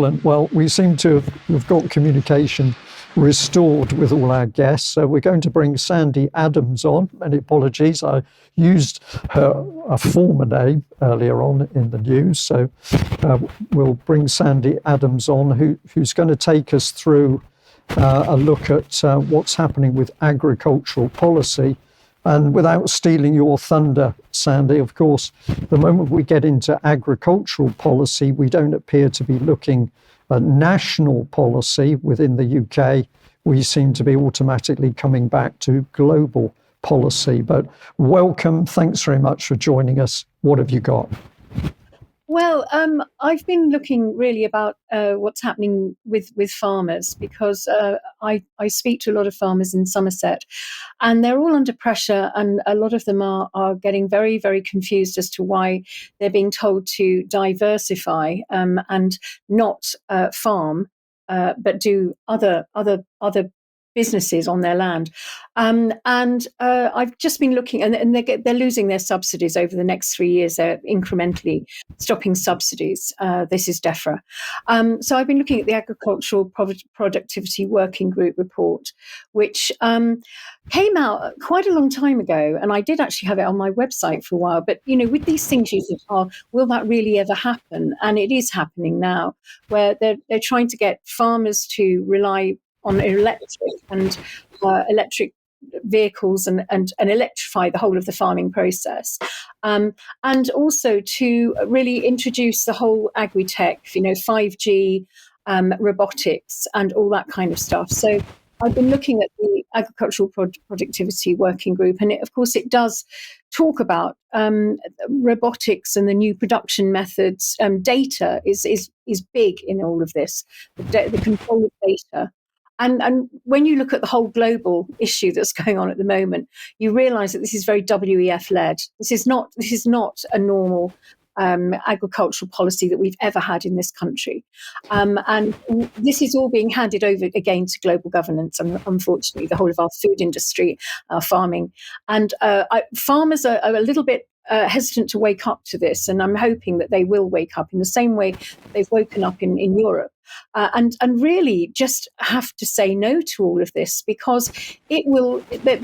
Excellent. Well, we seem to have got communication restored with all our guests. So we're going to bring Sandi Adams on. Many apologies. I used a former name earlier on in the news. So we'll bring Sandi Adams on, who's going to take us through a look at what's happening with agricultural policy. And without stealing your thunder, Sandi, of course, the moment we get into agricultural policy, we don't appear to be looking at national policy within the UK. We seem to be automatically coming back to global policy. But welcome. Thanks very much for joining us. What have you got? Well, I've been looking really about what's happening with farmers, because I speak to a lot of farmers in Somerset, and they're all under pressure, and a lot of them are getting very, very confused as to why they're being told to diversify and not farm, but do other businesses on their land. And I've just been looking, and they're losing their subsidies over the next 3 years. They're incrementally stopping subsidies. This is DEFRA. So I've been looking at the Agricultural Productivity Working Group report, which came out quite a long time ago, and I did actually have it on my website for a while. But, you know, with these things, you think, oh, will that really ever happen? And it is happening now, where they're trying to get farmers to rely on electric and electric vehicles and electrify the whole of the farming process, and also to really introduce the whole agri-tech, 5G, robotics, and all that kind of stuff. So I've been looking at the Agricultural Productivity Working Group, and of course it does talk about robotics and the new production methods. Data is big in all of this, the control of data. And when you look at the whole global issue that's going on at the moment, you realise that this is very WEF led. This is not a normal agricultural policy that we've ever had in this country, and this is all being handed over again to global governance. And unfortunately, the whole of our food industry, our farming, and farmers are a little bit hesitant to wake up to this, and I'm hoping that they will wake up in the same way they've woken up in Europe, and really just have to say no to all of this, because it will. They're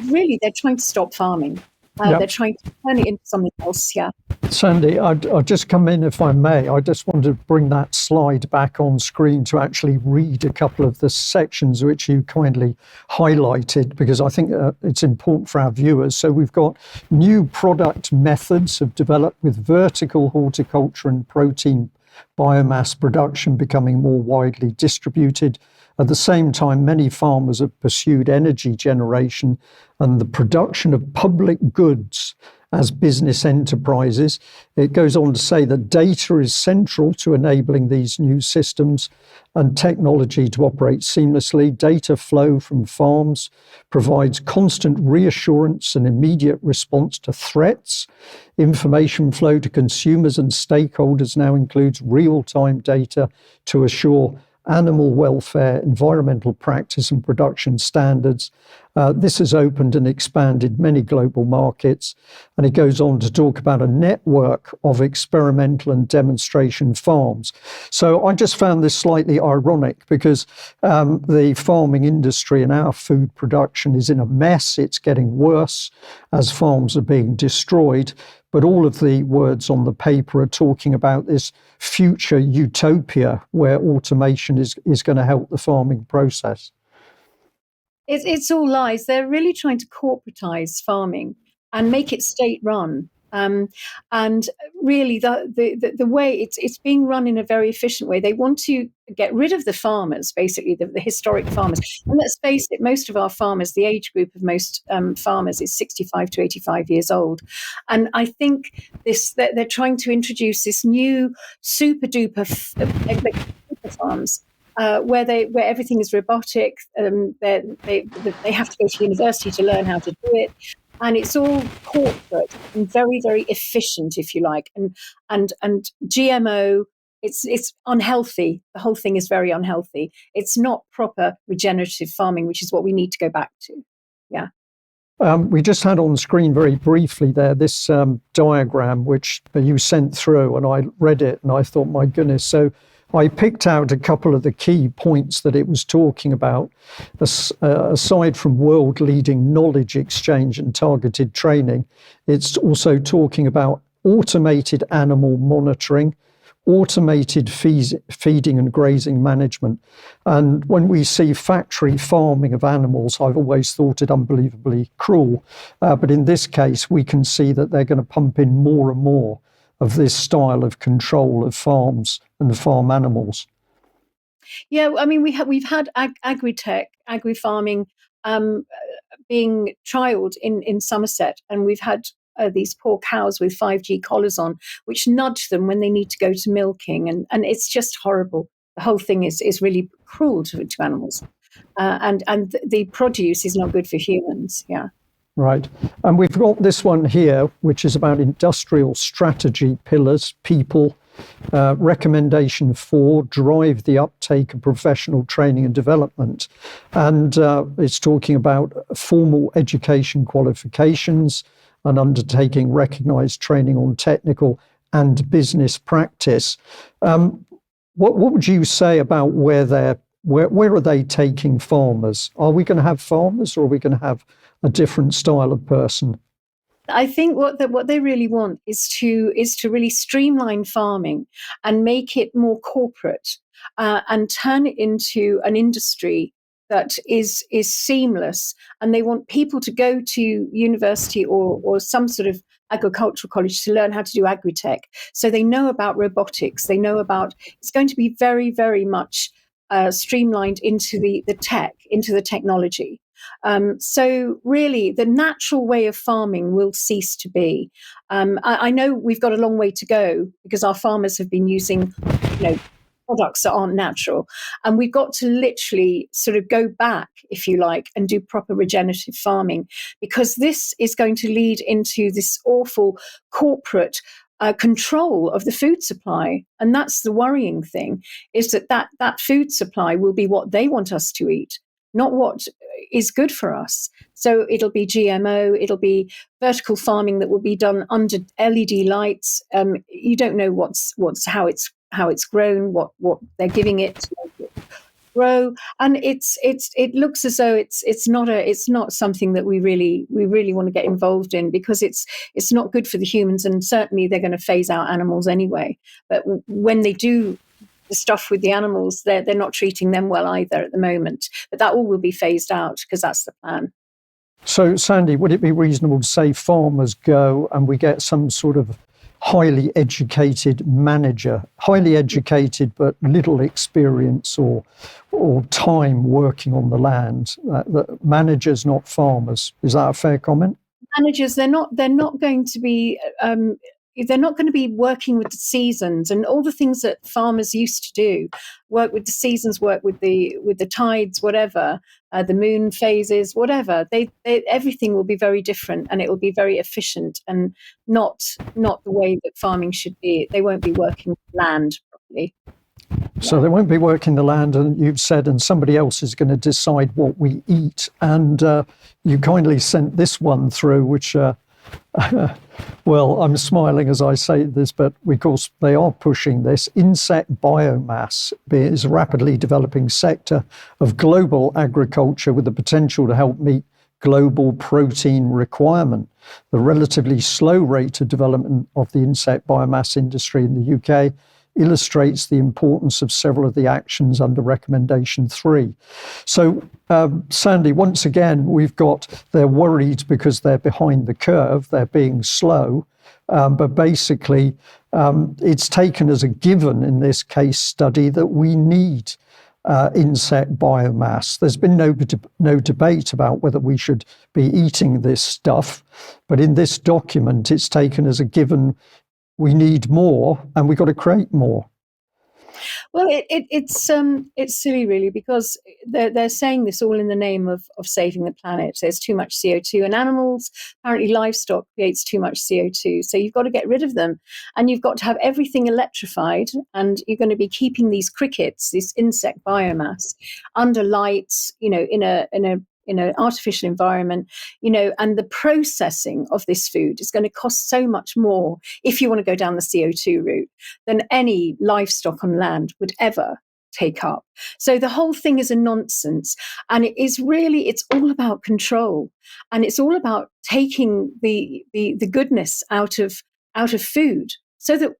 trying to stop farming. Yep. They're trying to turn it into something else. Yeah. Sandi, I'll just come in if I may. I just want to bring that slide back on screen to actually read a couple of the sections which you kindly highlighted, because I think it's important for our viewers. So we've got new product methods have developed with vertical horticulture and protein biomass production becoming more widely distributed. At the same time, many farmers have pursued energy generation and the production of public goods as business enterprises. It goes on to say that data is central to enabling these new systems and technology to operate seamlessly. Data flow from farms provides constant reassurance and immediate response to threats. Information flow to consumers and stakeholders now includes real-time data to assure animal welfare, environmental practice and production standards. This has opened and expanded many global markets. And it goes on to talk about a network of experimental and demonstration farms. So I just found this slightly ironic, because the farming industry and our food production is in a mess. It's getting worse as farms are being destroyed. But all of the words on the paper are talking about this future utopia where automation is going to help the farming process. It's all lies. They're really trying to corporatize farming and make it state-run. And really, the way it's being run in a very efficient way. They want to get rid of the farmers, basically the historic farmers. And let's face it, most of our farmers, the age group of most farmers is 65 to 85 years old. And I think they're trying to introduce this new super duper farms. Where everything is robotic, they have to go to university to learn how to do it, and it's all corporate and very, very efficient, if you like, and GMO. It's unhealthy. The whole thing is very unhealthy. It's not proper regenerative farming, which is what we need to go back to. Yeah. We just had on screen very briefly there this diagram which you sent through, and I read it and I thought, my goodness. So I picked out a couple of the key points that it was talking about. Aside from world-leading knowledge exchange and targeted training, it's also talking about automated animal monitoring, automated feeding and grazing management. And when we see factory farming of animals, I've always thought it unbelievably cruel. But in this case, we can see that they're going to pump in more and more of this style of control of farms and farm animals. Yeah, I mean, we've had agri-tech, agri-farming being trialled in Somerset, and we've had these poor cows with 5G collars on, which nudge them when they need to go to milking, and it's just horrible. The whole thing is really cruel to animals, and the produce is not good for humans. Yeah. Right. And we've got this one here, which is about industrial strategy pillars, people. Recommendation 4, drive the uptake of professional training and development. And it's talking about formal education qualifications and undertaking recognised training on technical and business practice. What would you say about where are they taking farmers? Are we going to have farmers, or are we going to have a different style of person? I think what they really want is to really streamline farming and make it more corporate, and turn it into an industry that is seamless. And they want people to go to university or some sort of agricultural college to learn how to do agri-tech. So they know about robotics. They know about, it's going to be very, very much streamlined into the tech, into the technology. So really, the natural way of farming will cease to be. I know we've got a long way to go because our farmers have been using, products that aren't natural, and we've got to literally sort of go back, if you like, and do proper regenerative farming, because this is going to lead into this awful corporate control of the food supply. And that's the worrying thing, is that food supply will be what they want us to eat, not what is good for us. So it'll be GMO, it'll be vertical farming that will be done under LED lights. You don't know how it's grown, what they're giving it to make it grow, and it looks as though it's not something that we really want to get involved in, because it's not good for the humans, and certainly they're going to phase out animals anyway. But when they do the stuff with the animals, they're not treating them well either at the moment. But that all will be phased out, because that's the plan. So, Sandi, would it be reasonable to say farmers go and we get some sort of highly educated manager, highly educated but little experience or time working on the land? Managers, not farmers. Is that a fair comment? Managers, they're not going to be. They're not going to be working with the seasons and all the things that farmers used to do. Work with the seasons, work with the tides, whatever, the moon phases, whatever. They everything will be very different, and it will be very efficient, and not the way that farming should be. They won't be working land properly. So they won't be working the land, and you've said, and somebody else is going to decide what we eat. And you kindly sent this one through, which. Well, I'm smiling as I say this, but of course they are pushing this. Insect biomass is a rapidly developing sector of global agriculture with the potential to help meet global protein requirement. The relatively slow rate of development of the insect biomass industry in the UK illustrates the importance of several of the actions under recommendation 3. So, Sandi, once again, they're worried because they're behind the curve, they're being slow, but basically it's taken as a given in this case study that we need insect biomass. There's been no debate about whether we should be eating this stuff, but in this document it's taken as a given. We need more, and we've got to create more. Well, it's silly, really, because they're saying this all in the name of saving the planet. There's too much CO2, and animals, apparently livestock, creates too much CO2. So you've got to get rid of them, and you've got to have everything electrified, and you're going to be keeping these crickets, this insect biomass, under lights, in a in an artificial environment, and the processing of this food is going to cost so much more if you want to go down the CO2 route than any livestock on land would ever take up. So the whole thing is a nonsense, and it's all about control, and it's all about taking the goodness out of food, so that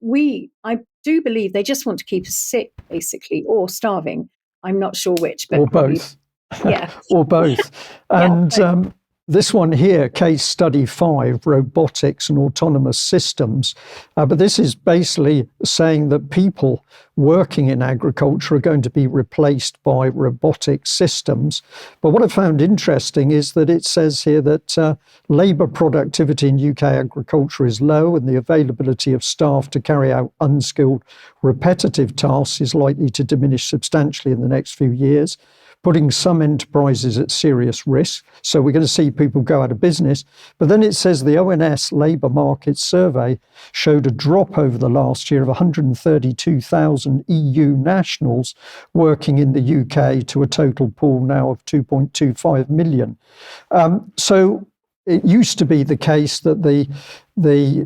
I do believe they just want to keep us sick, basically, or starving. I'm not sure which, but or probably, both. yeah. Or both. And this one here, case study 5, robotics and autonomous systems. But this is basically saying that people working in agriculture are going to be replaced by robotic systems. But what I found interesting is that it says here that labour productivity in UK agriculture is low, and the availability of staff to carry out unskilled repetitive tasks is likely to diminish substantially in the next few years, putting some enterprises at serious risk. So we're going to see people go out of business. But then it says the ONS labour market survey showed a drop over the last year of 132,000 EU nationals working in the UK to a total pool now of 2.25 million. So it used to be the case that the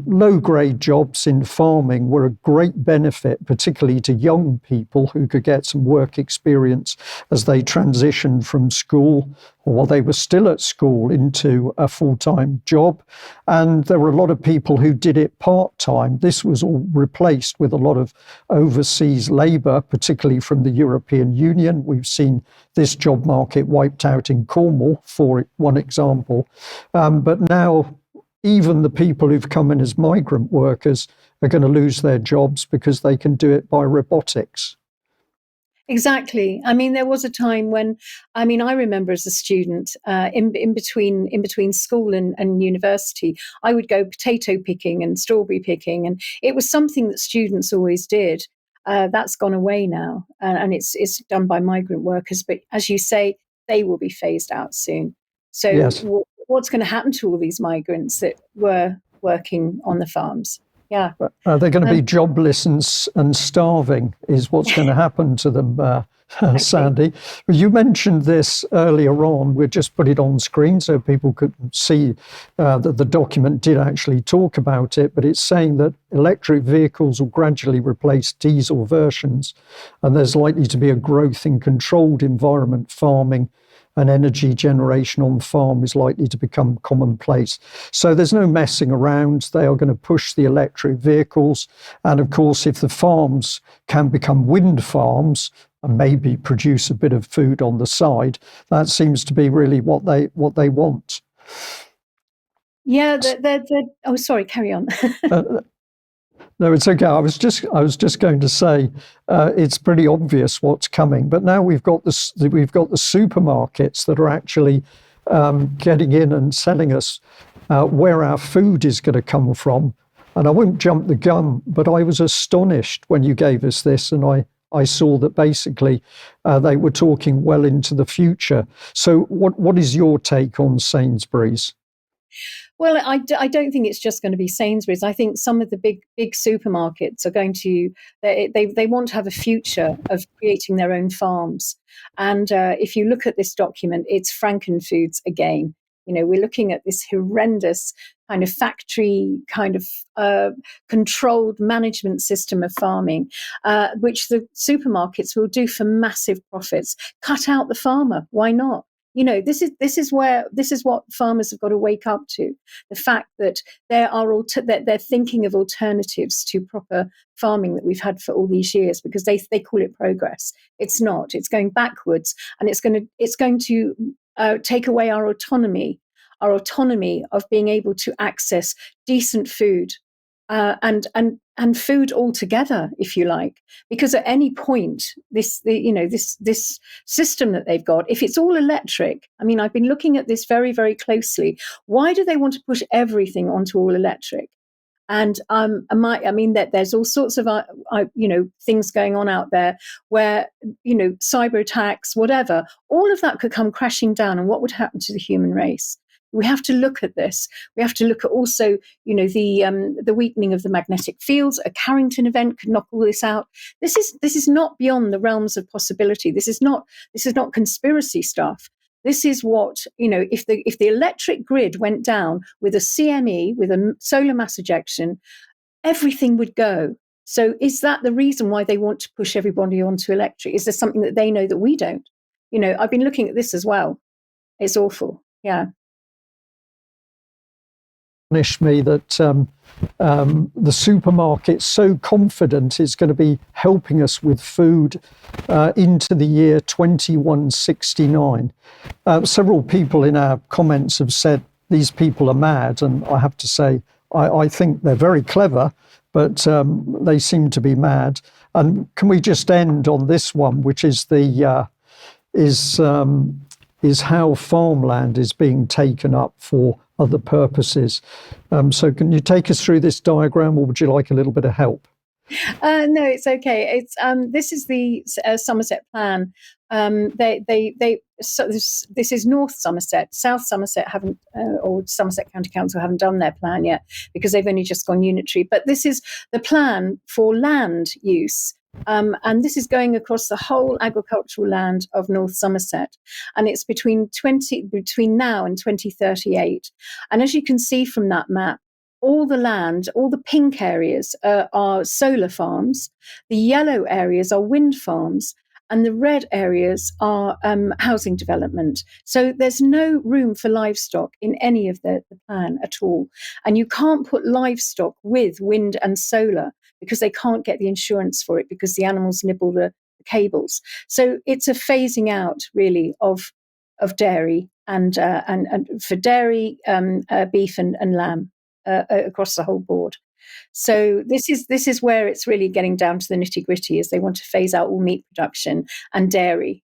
low-grade jobs in farming were a great benefit, particularly to young people who could get some work experience as they transitioned from school, or while they were still at school, into a full-time job. And there were a lot of people who did it part-time. This was all replaced with a lot of overseas labour, particularly from the European Union. We've seen this job market wiped out in Cornwall, for one example. But now even the people who've come in as migrant workers are going to lose their jobs because they can do it by robotics. Exactly. I mean, there was a time when, I remember as a student, in between school and university, I would go potato picking and strawberry picking, and it was something that students always did. That's gone away now, and it's done by migrant workers. But as you say, they will be phased out soon. So Yes. What's going to happen to all these migrants that were working on the farms? Yeah. They're going to be jobless and starving is what's going to happen to them, Sandi. You mentioned this earlier on. We'll just put it on screen so people could see that the document did actually talk about it, but it's saying that electric vehicles will gradually replace diesel versions, and there's likely to be a growth in controlled environment farming, and energy generation on farm is likely to become commonplace. So there's no messing around. They are going to push the electric vehicles. And of course, if the farms can become wind farms and maybe produce a bit of food on the side, that seems to be really what they want. Yeah, oh, sorry, carry on. No, it's okay. I was just going to say it's pretty obvious what's coming. But now we've got the supermarkets that are actually getting in and selling us where our food is going to come from. And I won't jump the gun, but I was astonished when you gave us this, and I saw that basically they were talking well into the future. So what is your take on Sainsbury's? Well, I don't think it's just going to be Sainsbury's. I think some of the big supermarkets are going to, they want to have a future of creating their own farms. And if you look at this document, it's Frankenfoods again. We're looking at this horrendous kind of factory, kind of controlled management system of farming, which the supermarkets will do for massive profits. Cut out the farmer. Why not? This is what farmers have got to wake up to: the fact that that they're thinking of alternatives to proper farming that we've had for all these years, because they call it progress. It's not. It's going backwards, and it's going to take away our autonomy of being able to access decent food. And food altogether, if you like, because at any point, this system that they've got, if it's all electric, I've been looking at this very, very closely. Why do they want to push everything onto all electric? And that there's all sorts of things going on out there where cyber attacks, whatever, all of that could come crashing down, and what would happen to the human race? We have to look at this. We have to look at also, the weakening of the magnetic fields. A Carrington event could knock all this out. This is not beyond the realms of possibility. This is not conspiracy stuff. This is what, if the electric grid went down with a CME, with a solar mass ejection, everything would go. So is that the reason why they want to push everybody onto electric? Is there something that they know that we don't? I've been looking at this as well. It's awful. Yeah. Me that the supermarket's so confident is going to be helping us with food into the year 2169. Several people in our comments have said these people are mad, and I have to say I think they're very clever, but they seem to be mad. And can we just end on this one, which is is how farmland is being taken up for other purposes. So can you take us through this diagram, or would you like a little bit of help? No, it's okay. It's this is the Somerset plan. So this is North Somerset. South Somerset haven't, or Somerset County Council haven't done their plan yet because they've only just gone unitary. But this is the plan for land use. And this is going across the whole agricultural land of North Somerset, and it's between now and 2038. And as you can see from that map, all the land, all the pink areas are solar farms, the yellow areas are wind farms, and the red areas are housing development. So there's no room for livestock in any of the plan at all. And you can't put livestock with wind and solar because they can't get the insurance for it because the animals nibble the cables. So it's a phasing out, really, of dairy and for dairy, beef and lamb across the whole board. So this is where it's really getting down to the nitty-gritty, is they want to phase out all meat production and dairy.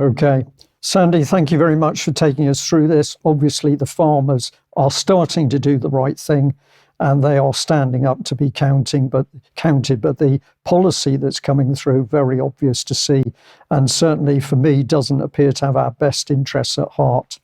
Okay. Sandi, thank you very much for taking us through this. Obviously, the farmers are starting to do the right thing, and they are standing up to be counted, but the policy that's coming through, very obvious to see, and certainly for me doesn't appear to have our best interests at heart.